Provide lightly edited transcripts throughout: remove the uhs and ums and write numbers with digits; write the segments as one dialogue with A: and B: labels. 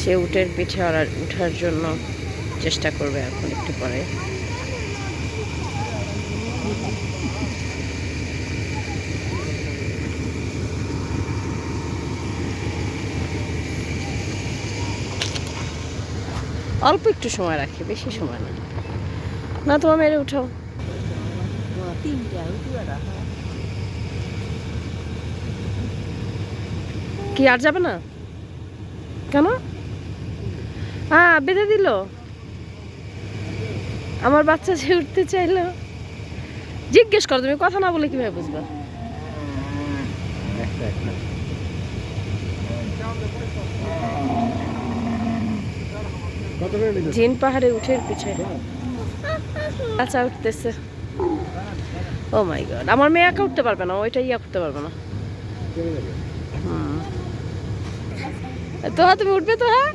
A: সে উটের পিঠে উঠার জন্য চেষ্টা করবে এখন একটু পরে। অল্প একটু সময় রাখি, বেশি সময় না। না তোমার মেরে উঠাও। কি আর যাবে না কেন? বেঁধে দিল। আমার বাচ্চা যে উঠতে চাইলো, জিজ্ঞেস করো, তুমি কথা না বলে কিভাবে বুঝবা? জিন পাহাড়ে উঠে পিছে বাচ্চা উঠতেছে। ও মাই গড, আমার মেয়ে একা উঠতে পারবে না, ওইটা ইয়া করতে পারবে না। তো তুমি উঠবে তো? হ্যাঁ,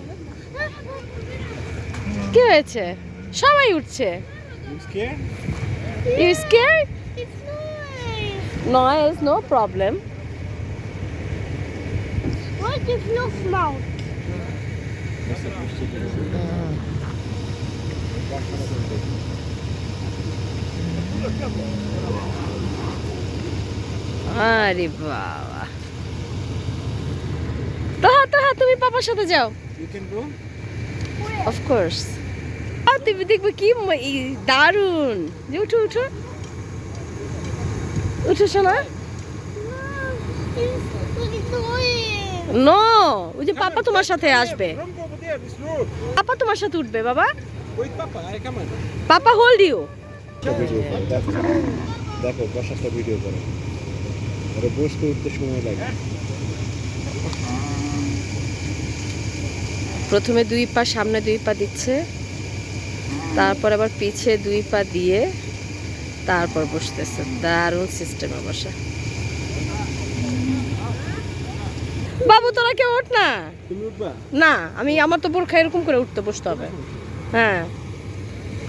A: কি হয়েছে? সবাই উঠছে। You scared? Noise, no problem.
B: What if you smoke?
A: আরে বাবা, তোহা তুমি পাপার সাথে যাও।
C: You can go?
A: Of course. তুমি দেখবে কি দারুণ। যে উঠো উঠো উঠো শোনা। নো, ওই যে পাপা তোমার সাথে আসবে।
C: Don't go over there, this road.
A: পাপা তোমার সাথে উঠবে বাবা।
C: Wait, Papa, I come on.
A: Papa hold you.
C: দেখো বসাটা ভিডিও করো, আরে বসতে উঠতে সময় লাগে।
A: প্রথমে 2 পা সামনে 2 পা দিচ্ছে, তারপর আবার পিছে 2 পা দিয়ে তারপর বসতেছে। দারুণ সিস্টেমে বসা। বাবু তোরা কেউ ওঠ না।
C: তুমি উঠবা?
A: না, আমার তো বোরখা এরকম করে উঠতে বসতে হবে। হ্যাঁ,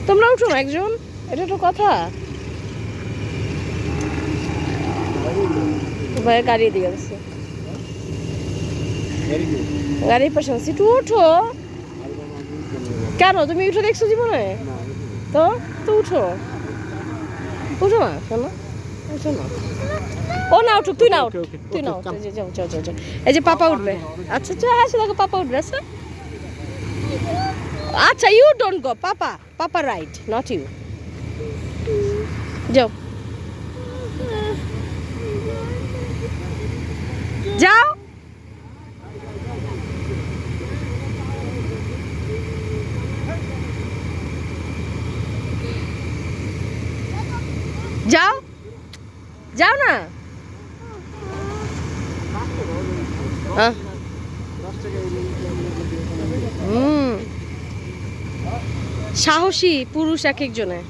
A: তোমরা উঠো না একজন, এটা তো কথা। ভাই গাড়ি দিয়ে গেছে,
C: ভেরি গুড।
A: গাড়ির পাশে আছে, একটু উঠো। কেন তুমি উঠে দেখছো জীবনে? তো তো উঠো, উঠো না শোনো, উঠো না। ও না উঠুক, তুই না উঠ, তুই না উঠ। যাও যাও যাও যাও, এই যে পাপা উঠবে। আচ্ছা আচ্ছা, হ্যাঁ দেখো পাপা উঠবে। আচ্ছা আচ্ছা, you don't go, papa right, not you. যাও যাও যাও যাও না। সাহসী পুরুষ এক একজনে।